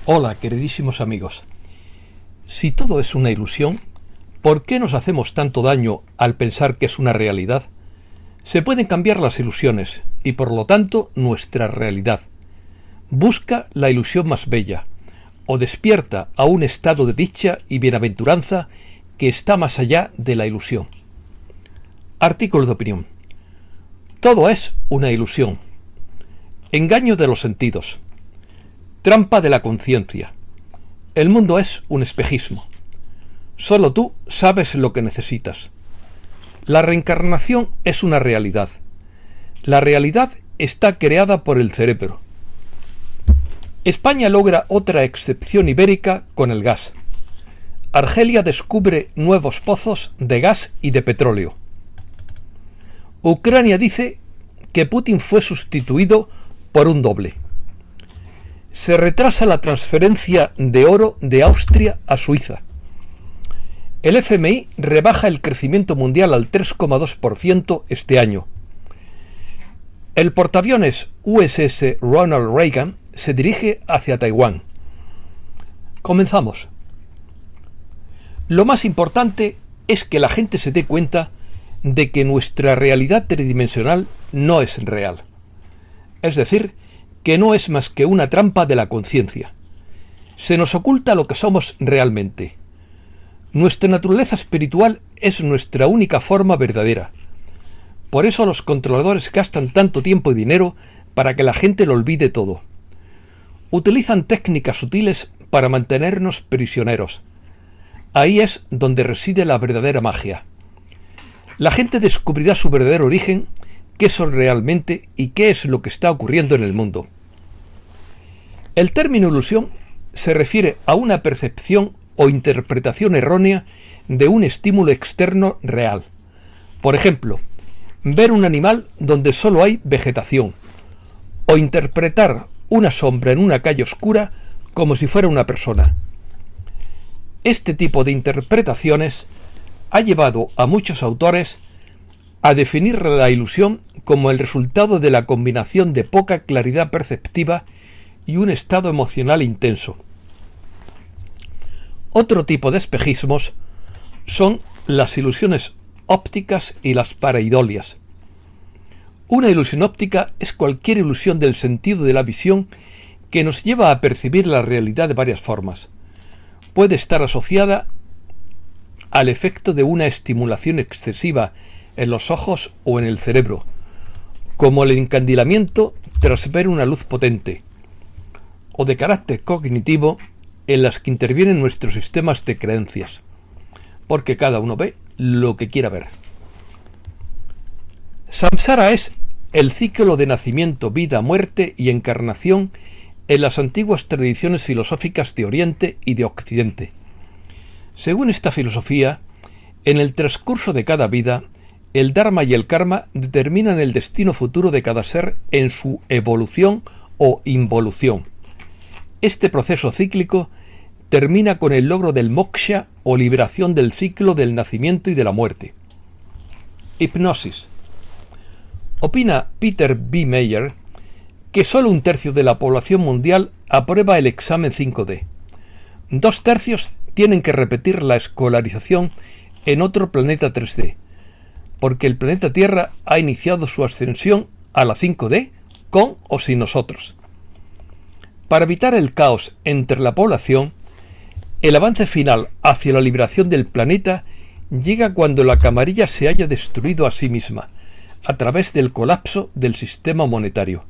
Hola, queridísimos amigos. Si todo es una ilusión, ¿por qué nos hacemos tanto daño al pensar que es una realidad? Se pueden cambiar las ilusiones y por lo tanto nuestra realidad. Busca la ilusión más bella o despierta a un estado de dicha y bienaventuranza que está más allá de la ilusión. Artículo de opinión. Todo es una ilusión. Engaño de los sentidos. Trampa de la conciencia. El mundo es un espejismo. Solo tú sabes lo que necesitas. La reencarnación es una realidad. La realidad está creada por el cerebro. España logra otra excepción ibérica con el gas. Argelia descubre nuevos pozos de gas y de petróleo. Ucrania dice que Putin fue sustituido por un doble. Se retrasa la transferencia de oro de Austria a Suiza. El FMI rebaja el crecimiento mundial al 3,2% este año. El portaaviones USS Ronald Reagan se dirige hacia Taiwán. Comenzamos. Lo más importante es que la gente se dé cuenta de que nuestra realidad tridimensional no es real. Es decir, que no es más que una trampa de la conciencia. Se nos oculta lo que somos realmente. Nuestra naturaleza espiritual es nuestra única forma verdadera. Por eso los controladores gastan tanto tiempo y dinero para que la gente lo olvide todo. Utilizan técnicas sutiles para mantenernos prisioneros. Ahí es donde reside la verdadera magia. La gente descubrirá su verdadero origen, qué son realmente y qué es lo que está ocurriendo en el mundo. El término ilusión se refiere a una percepción o interpretación errónea de un estímulo externo real. Por ejemplo, ver un animal donde solo hay vegetación, o interpretar una sombra en una calle oscura como si fuera una persona. Este tipo de interpretaciones ha llevado a muchos autores a definir la ilusión como el resultado de la combinación de poca claridad perceptiva y un estado emocional intenso. Otro tipo de espejismos son las ilusiones ópticas y las pareidolias. Una ilusión óptica es cualquier ilusión del sentido de la visión que nos lleva a percibir la realidad de varias formas. Puede estar asociada al efecto de una estimulación excesiva en los ojos o en el cerebro, como el encandilamiento tras ver una luz potente, o de carácter cognitivo en las que intervienen nuestros sistemas de creencias, porque cada uno ve lo que quiera ver. Samsara es el ciclo de nacimiento, vida, muerte y encarnación en las antiguas tradiciones filosóficas de Oriente y de Occidente. Según esta filosofía, en el transcurso de cada vida, el Dharma y el Karma determinan el destino futuro de cada ser en su evolución o involución. Este proceso cíclico termina con el logro del moksha o liberación del ciclo del nacimiento y de la muerte. Hipnosis. Opina Peter B. Meyer que solo 1/3 de la población mundial aprueba el examen 5D. 2/3 tienen que repetir la escolarización en otro planeta 3D, porque el planeta Tierra ha iniciado su ascensión a la 5D con o sin nosotros. Para evitar el caos entre la población, el avance final hacia la liberación del planeta llega cuando la camarilla se haya destruido a sí misma, a través del colapso del sistema monetario.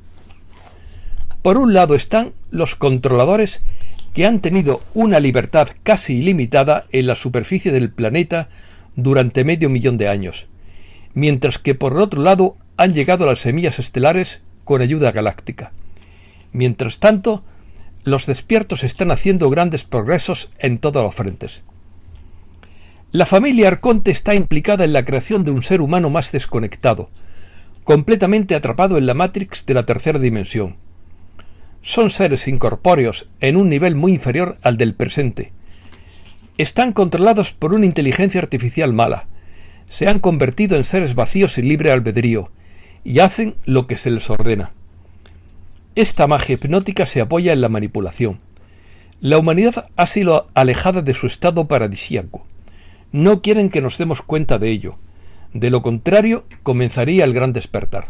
Por un lado están los controladores que han tenido una libertad casi ilimitada en la superficie del planeta durante 500.000 de años, mientras que por el otro lado han llegado las semillas estelares con ayuda galáctica. Mientras tanto, los despiertos están haciendo grandes progresos en todos los frentes. La familia Arconte está implicada en la creación de un ser humano más desconectado, completamente atrapado en la Matrix de la tercera dimensión. Son seres incorpóreos en un nivel muy inferior al del presente. Están controlados por una inteligencia artificial mala. Se han convertido en seres vacíos y libre albedrío, y hacen lo que se les ordena. Esta magia hipnótica se apoya en la manipulación. La humanidad ha sido alejada de su estado paradisíaco. No quieren que nos demos cuenta de ello. De lo contrario, comenzaría el gran despertar.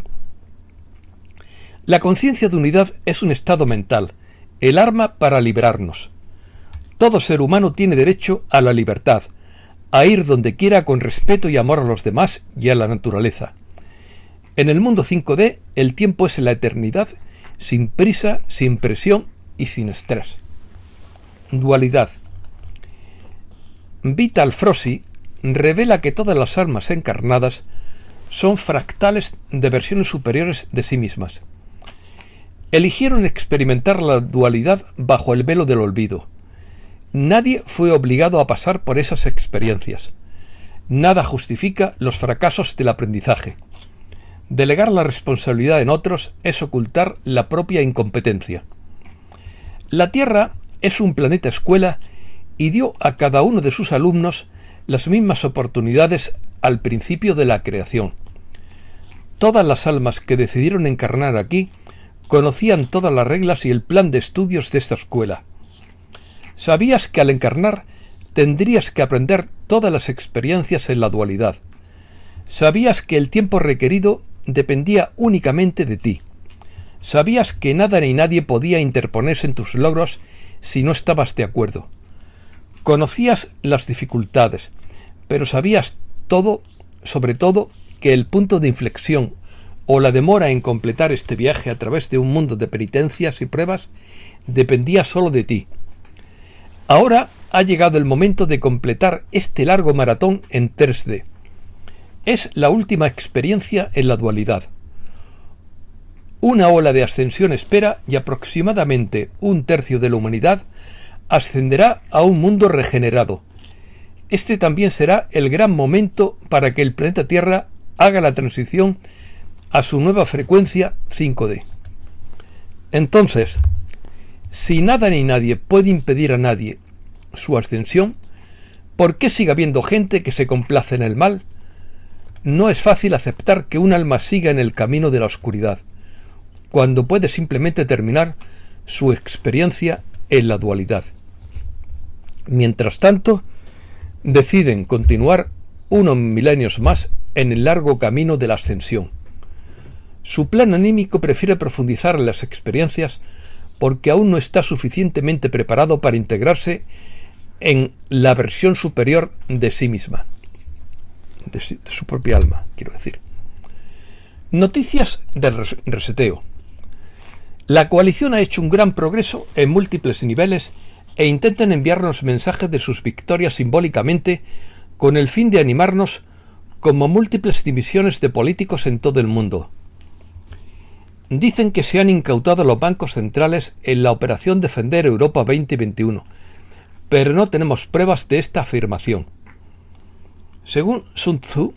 La conciencia de unidad es un estado mental, el arma para liberarnos. Todo ser humano tiene derecho a la libertad, a ir donde quiera con respeto y amor a los demás y a la naturaleza. En el mundo 5D, el tiempo es la eternidad, sin prisa, sin presión y sin estrés. Dualidad. Vital Frosi revela que todas las almas encarnadas son fractales de versiones superiores de sí mismas. Eligieron experimentar la dualidad bajo el velo del olvido. Nadie fue obligado a pasar por esas experiencias. Nada justifica los fracasos del aprendizaje. Delegar la responsabilidad en otros es ocultar la propia incompetencia. La Tierra es un planeta escuela y dio a cada uno de sus alumnos las mismas oportunidades al principio de la creación. Todas las almas que decidieron encarnar aquí conocían todas las reglas y el plan de estudios de esta escuela. Sabías que al encarnar tendrías que aprender todas las experiencias en la dualidad. Sabías que el tiempo requerido dependía únicamente de ti. Sabías que nada ni nadie podía interponerse en tus logros si no estabas de acuerdo. Conocías las dificultades, pero sabías todo, sobre todo, que el punto de inflexión o la demora en completar este viaje a través de un mundo de penitencias y pruebas dependía solo de ti. Ahora ha llegado el momento de completar este largo maratón en 3D. Es la última experiencia en la dualidad. Una ola de ascensión espera y aproximadamente 1/3 de la humanidad ascenderá a un mundo regenerado. Este también será el gran momento para que el planeta Tierra haga la transición a su nueva frecuencia 5D. Entonces, si nada ni nadie puede impedir a nadie su ascensión, ¿por qué sigue habiendo gente que se complace en el mal? No es fácil aceptar que un alma siga en el camino de la oscuridad, cuando puede simplemente terminar su experiencia en la dualidad. Mientras tanto, deciden continuar unos milenios más en el largo camino de la ascensión. Su plan anímico prefiere profundizar en las experiencias porque aún no está suficientemente preparado para integrarse en la versión superior de sí misma, de su propia alma, quiero decir. Noticias del reseteo. La coalición ha hecho un gran progreso en múltiples niveles e intentan enviarnos mensajes de sus victorias simbólicamente con el fin de animarnos como múltiples divisiones de políticos en todo el mundo. Dicen que se han incautado los bancos centrales en la operación Defender Europa 2021, pero no tenemos pruebas de esta afirmación. Según Sun Tzu,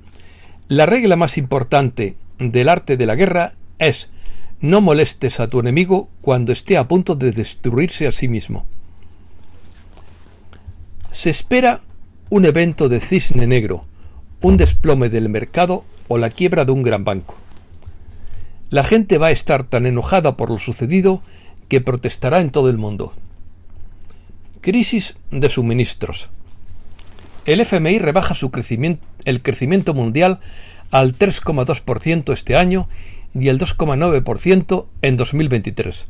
la regla más importante del arte de la guerra es: no molestes a tu enemigo cuando esté a punto de destruirse a sí mismo. Se espera un evento de cisne negro, un desplome del mercado o la quiebra de un gran banco. La gente va a estar tan enojada por lo sucedido que protestará en todo el mundo. Crisis de suministros. El FMI rebaja el crecimiento mundial al 3,2% este año y el 2,9% en 2023.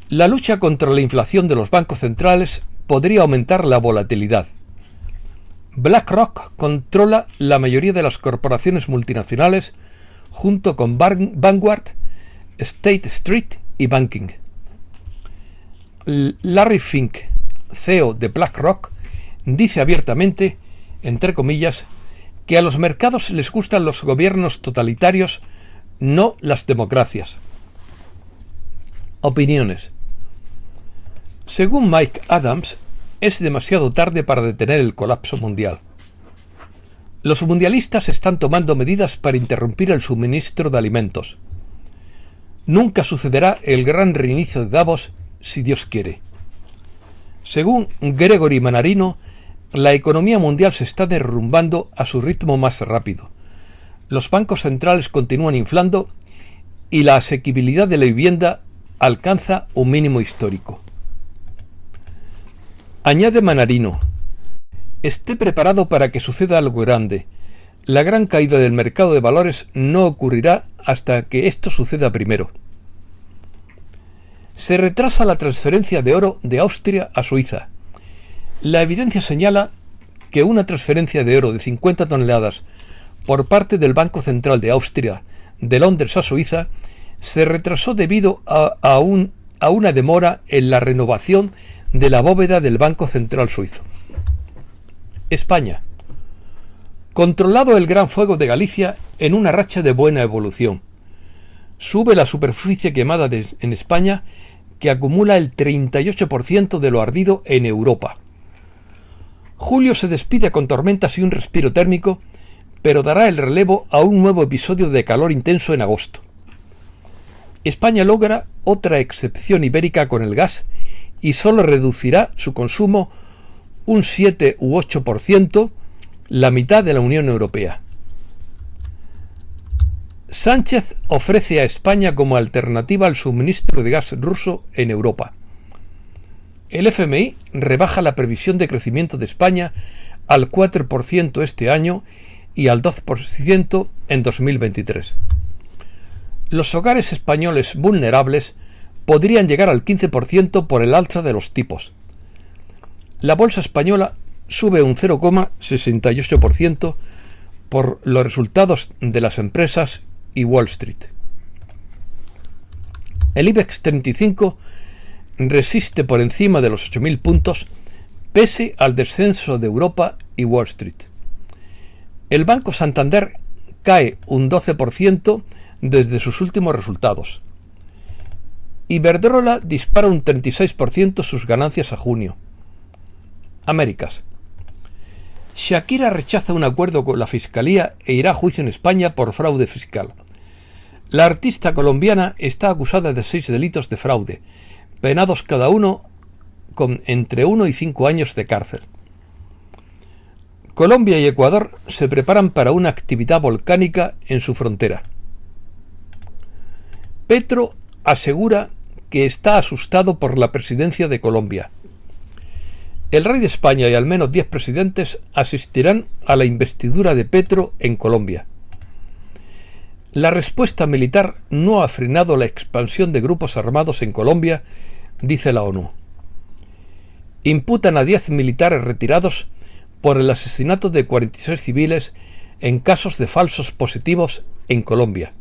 La lucha contra la inflación de los bancos centrales podría aumentar la volatilidad. BlackRock controla la mayoría de las corporaciones multinacionales junto con Vanguard, State Street y Banking. Larry Fink, CEO de BlackRock, dice abiertamente, entre comillas, que a los mercados les gustan los gobiernos totalitarios, no las democracias. Opiniones. Según Mike Adams, es demasiado tarde para detener el colapso mundial. Los mundialistas están tomando medidas para interrumpir el suministro de alimentos. Nunca sucederá el gran reinicio de Davos si Dios quiere. Según Gregory Mannarino, la economía mundial se está derrumbando a su ritmo más rápido. Los bancos centrales continúan inflando y la asequibilidad de la vivienda alcanza un mínimo histórico. Añade Manarino: esté preparado para que suceda algo grande. La gran caída del mercado de valores no ocurrirá hasta que esto suceda primero. Se retrasa la transferencia de oro de Austria a Suiza. La evidencia señala que una transferencia de oro de 50 toneladas por parte del Banco Central de Austria de Londres a Suiza se retrasó debido a una demora en la renovación de la bóveda del Banco Central suizo. España. Controlado el gran fuego de Galicia en una racha de buena evolución. Sube la superficie quemada en España, que acumula el 38% de lo ardido en Europa. Julio se despide con tormentas y un respiro térmico, pero dará el relevo a un nuevo episodio de calor intenso en agosto. España logra otra excepción ibérica con el gas y solo reducirá su consumo un 7 u 8%, la mitad de la Unión Europea. Sánchez ofrece a España como alternativa al suministro de gas ruso en Europa. El FMI rebaja la previsión de crecimiento de España al 4% este año y al 2% en 2023. Los hogares españoles vulnerables podrían llegar al 15% por el alza de los tipos. La bolsa española sube un 0,68% por los resultados de las empresas y Wall Street. El IBEX 35 resiste por encima de los 8.000 puntos pese al descenso de Europa y Wall Street. El Banco Santander cae un 12% desde sus últimos resultados. Iberdrola dispara un 36% sus ganancias a junio. Américas. Shakira rechaza un acuerdo con la Fiscalía e irá a juicio en España por fraude fiscal. La artista colombiana está acusada de 6 delitos de fraude, penados cada uno con entre 1 y 5 años de cárcel. Colombia y Ecuador se preparan para una actividad volcánica en su frontera. Petro asegura que está asustado por la presidencia de Colombia. El rey de España y al menos 10 presidentes asistirán a la investidura de Petro en Colombia. La respuesta militar no ha frenado la expansión de grupos armados en Colombia, dice la ONU. Imputan a 10 militares retirados por el asesinato de 46 civiles en casos de falsos positivos en Colombia.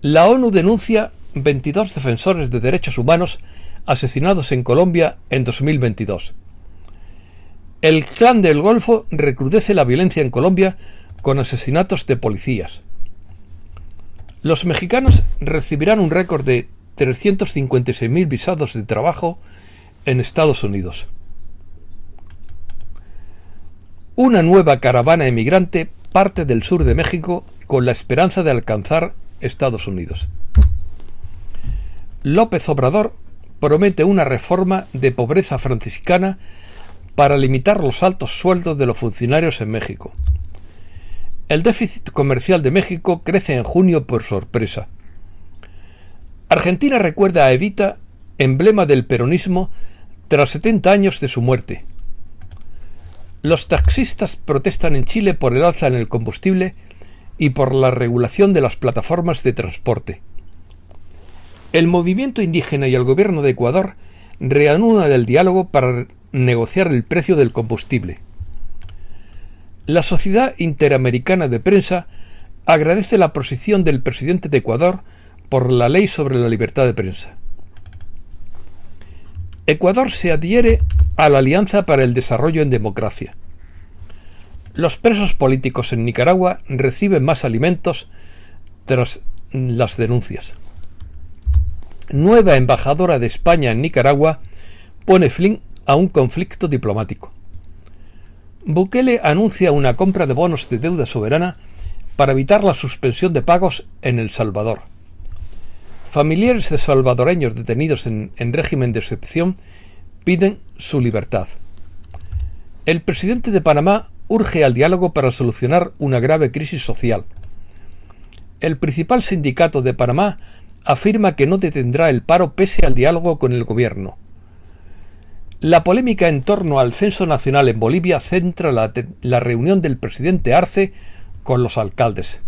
La ONU denuncia 22 defensores de derechos humanos asesinados en Colombia en 2022. El Clan del Golfo recrudece la violencia en Colombia con asesinatos de policías. Los mexicanos recibirán un récord de 356.000 visados de trabajo en Estados Unidos. Una nueva caravana emigrante parte del sur de México con la esperanza de alcanzar Estados Unidos. López Obrador promete una reforma de pobreza franciscana para limitar los altos sueldos de los funcionarios en México. El déficit comercial de México crece en junio por sorpresa. Argentina recuerda a Evita, emblema del peronismo, tras 70 años de su muerte. Los taxistas protestan en Chile por el alza en el combustible y por la regulación de las plataformas de transporte. El movimiento indígena y el gobierno de Ecuador reanudan el diálogo para negociar el precio del combustible. La Sociedad Interamericana de Prensa agradece la posición del presidente de Ecuador por la ley sobre la libertad de prensa. Ecuador se adhiere a la Alianza para el Desarrollo en Democracia. Los presos políticos en Nicaragua reciben más alimentos tras las denuncias. Nueva embajadora de España en Nicaragua pone fin a un conflicto diplomático. Bukele anuncia una compra de bonos de deuda soberana para evitar la suspensión de pagos en El Salvador. Familiares de salvadoreños detenidos en régimen de excepción piden su libertad. El presidente de Panamá urge al diálogo para solucionar una grave crisis social. El principal sindicato de Panamá afirma que no detendrá el paro pese al diálogo con el gobierno. La polémica en torno al censo nacional en Bolivia centra la reunión del presidente Arce con los alcaldes.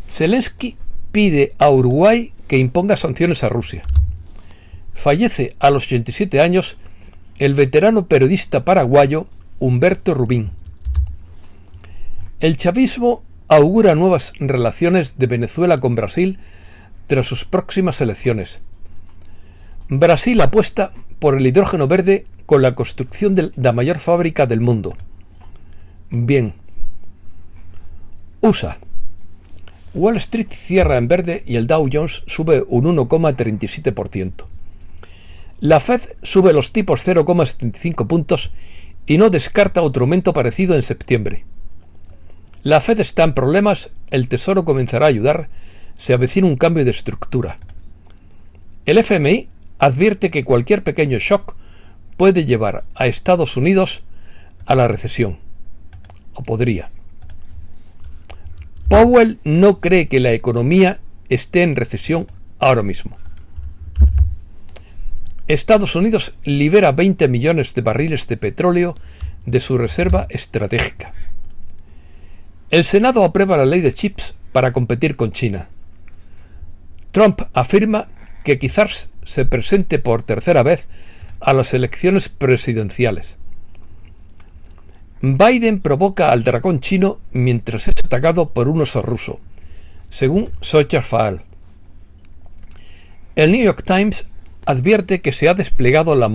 Zelensky pide a Uruguay que imponga sanciones a Rusia. Fallece a los 87 años el veterano periodista paraguayo Humberto Rubín. El chavismo augura nuevas relaciones de Venezuela con Brasil tras sus próximas elecciones. Brasil apuesta por el hidrógeno verde con la construcción de la mayor fábrica del mundo. Bien. USA. Wall Street cierra en verde y el Dow Jones sube un 1,37%. La Fed sube los tipos 0,75 puntos y no descarta otro aumento parecido en septiembre. La Fed está en problemas, el Tesoro comenzará a ayudar, se avecina un cambio de estructura. El FMI advierte que cualquier pequeño shock puede llevar a Estados Unidos a la recesión. O podría. Powell no cree que la economía esté en recesión ahora mismo. Estados Unidos libera 20 millones de barriles de petróleo de su reserva estratégica. El Senado aprueba la ley de chips para competir con China. Trump afirma que quizás se presente por tercera vez a las elecciones presidenciales. Biden provoca al dragón chino mientras es atacado por un oso ruso, según Socher Faal. El New York Times advierte que se ha desplomado la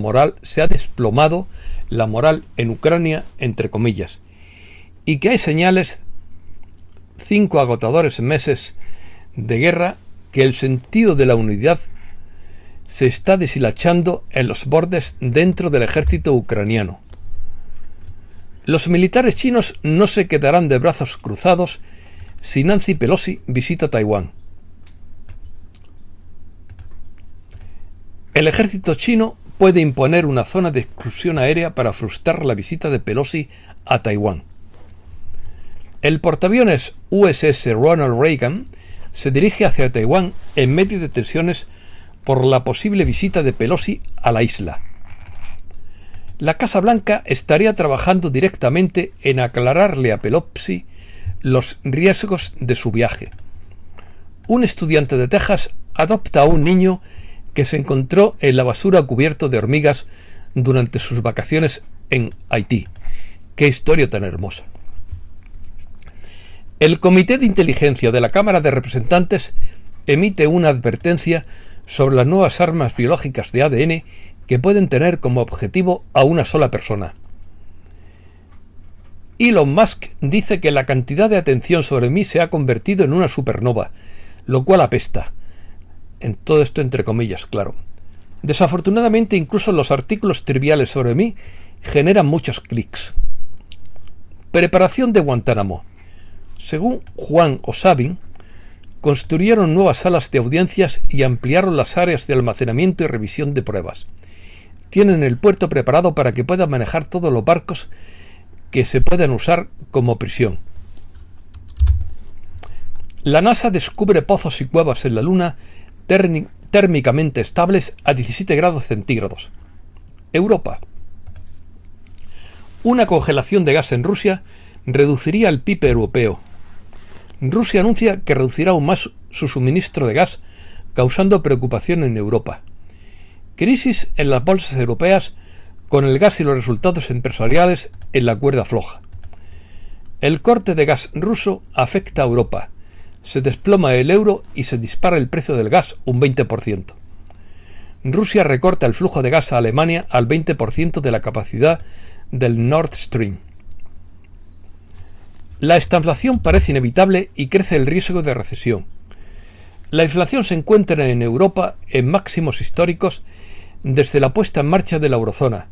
moral en Ucrania, entre comillas, y que hay señales, 5 agotadores meses de guerra, que el sentido de la unidad se está deshilachando en los bordes dentro del ejército ucraniano. Los militares chinos no se quedarán de brazos cruzados si Nancy Pelosi visita Taiwán. El ejército chino puede imponer una zona de exclusión aérea para frustrar la visita de Pelosi a Taiwán. El portaaviones USS Ronald Reagan se dirige hacia Taiwán en medio de tensiones por la posible visita de Pelosi a la isla. La Casa Blanca estaría trabajando directamente en aclararle a Pelosi los riesgos de su viaje. Un estudiante de Texas adopta a un niño que se encontró en la basura cubierto de hormigas durante sus vacaciones en Haití. ¡Qué historia tan hermosa! El Comité de Inteligencia de la Cámara de Representantes emite una advertencia sobre las nuevas armas biológicas de ADN que pueden tener como objetivo a una sola persona. Elon Musk dice que la cantidad de atención sobre mí se ha convertido en una supernova, lo cual apesta. En todo esto entre comillas, claro. Desafortunadamente, incluso los artículos triviales sobre mí generan muchos clics. Preparación de Guantánamo. Según Juan Osabin, construyeron nuevas salas de audiencias y ampliaron las áreas de almacenamiento y revisión de pruebas. Tienen el puerto preparado para que puedan manejar todos los barcos que se puedan usar como prisión. La NASA descubre pozos y cuevas en la Luna térmicamente estables a 17 grados centígrados. Europa. Una congelación de gas en Rusia reduciría el PIB europeo. Rusia anuncia que reducirá aún más su suministro de gas, causando preocupación en Europa. Crisis en las bolsas europeas con el gas y los resultados empresariales en la cuerda floja. El corte de gas ruso afecta a Europa. Se desploma el euro y se dispara el precio del gas un 20%. Rusia recorta el flujo de gas a Alemania al 20% de la capacidad del Nord Stream. La estanflación parece inevitable y crece el riesgo de recesión. La inflación se encuentra en Europa en máximos históricos desde la puesta en marcha de la eurozona,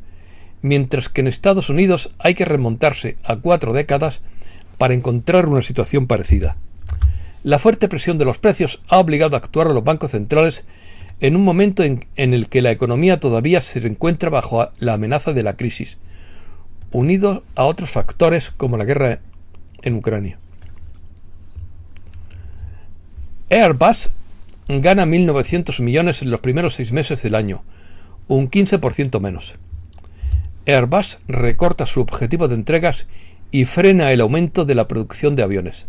mientras que en Estados Unidos hay que remontarse a 4 décadas para encontrar una situación parecida. La fuerte presión de los precios ha obligado a actuar a los bancos centrales en un momento en el que la economía todavía se encuentra bajo la amenaza de la crisis, unido a otros factores como la guerra en Ucrania. Airbus gana 1.900 millones en los primeros 6 meses del año, un 15% menos. Airbus recorta su objetivo de entregas y frena el aumento de la producción de aviones.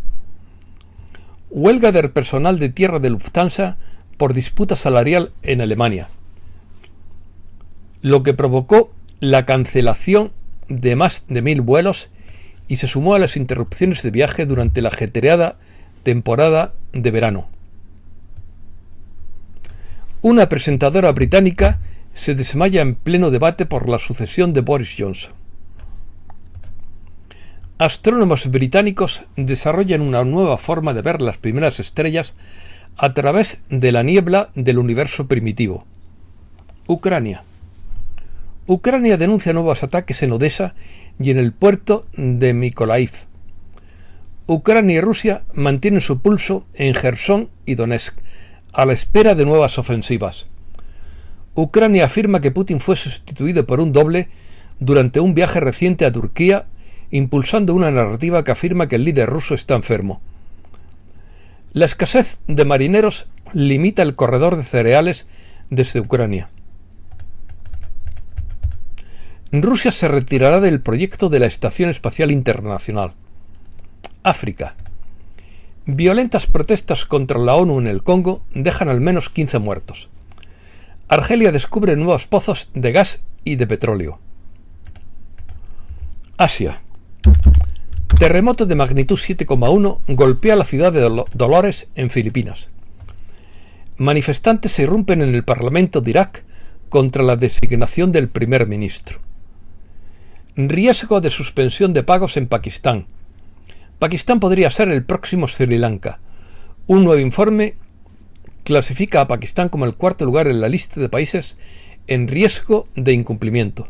Huelga del personal de tierra de Lufthansa por disputa salarial en Alemania, lo que provocó la cancelación de más de 1000 vuelos y se sumó a las interrupciones de viaje durante la ajetreada temporada de verano. Una presentadora británica se desmaya en pleno debate por la sucesión de Boris Johnson. Astrónomos británicos desarrollan una nueva forma de ver las primeras estrellas a través de la niebla del universo primitivo. Ucrania denuncia nuevos ataques en Odessa y en el puerto de Mykolaiv. Ucrania y Rusia mantienen su pulso en Jersón y Donetsk, a la espera de nuevas ofensivas. Ucrania afirma que Putin fue sustituido por un doble durante un viaje reciente a Turquía, impulsando una narrativa que afirma que el líder ruso está enfermo. La escasez de marineros limita el corredor de cereales desde Ucrania. Rusia se retirará del proyecto de la Estación Espacial Internacional. África. Violentas protestas contra la ONU en el Congo dejan al menos 15 muertos. Argelia descubre nuevos pozos de gas y de petróleo. Asia. Terremoto de magnitud 7,1 golpea la ciudad de Dolores, en Filipinas. Manifestantes se irrumpen en el Parlamento de Irak contra la designación del primer ministro. Riesgo de suspensión de pagos en Pakistán. Pakistán podría ser el próximo Sri Lanka. Un nuevo informe clasifica a Pakistán como el cuarto lugar en la lista de países en riesgo de incumplimiento.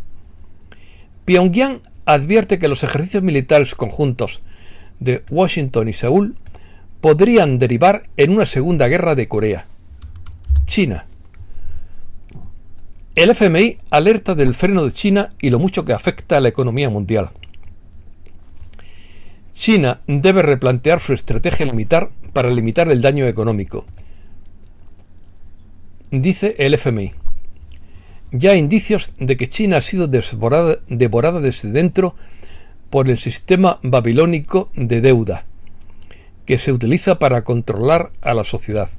Pyongyang advierte que los ejercicios militares conjuntos de Washington y Seúl podrían derivar en una segunda guerra de Corea. China. El FMI alerta del freno de China y lo mucho que afecta a la economía mundial. China debe replantear su estrategia para limitar el daño económico, dice el FMI. Ya hay indicios de que China ha sido devorada desde dentro por el sistema babilónico de deuda, que se utiliza para controlar a la sociedad.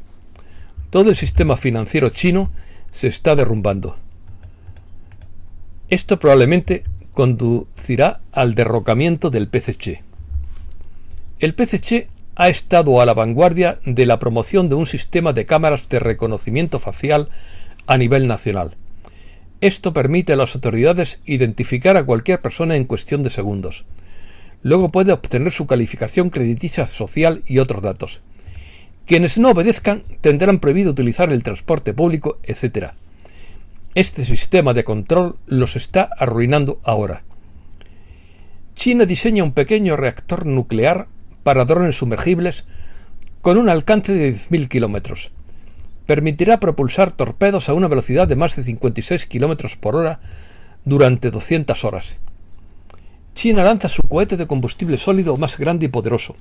Todo el sistema financiero chino se está derrumbando. Esto probablemente conducirá al derrocamiento del PCC. El PCC ha estado a la vanguardia de la promoción de un sistema de cámaras de reconocimiento facial a nivel nacional. Esto permite a las autoridades identificar a cualquier persona en cuestión de segundos. Luego puede obtener su calificación crediticia social y otros datos. Quienes no obedezcan tendrán prohibido utilizar el transporte público, etc. Este sistema de control los está arruinando ahora. China diseña un pequeño reactor nuclear para drones sumergibles con un alcance de 10.000 kilómetros. Permitirá propulsar torpedos a una velocidad de más de 56 kilómetros por hora durante 200 horas. China lanza su cohete de combustible sólido más grande y poderoso.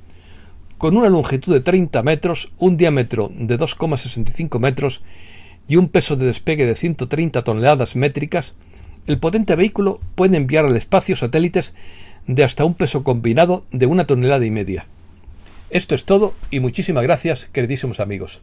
Con una longitud de 30 metros, un diámetro de 2,65 metros y un peso de despegue de 130 toneladas métricas, el potente vehículo puede enviar al espacio satélites de hasta un peso combinado de 1,5 toneladas. Esto es todo y muchísimas gracias, queridísimos amigos.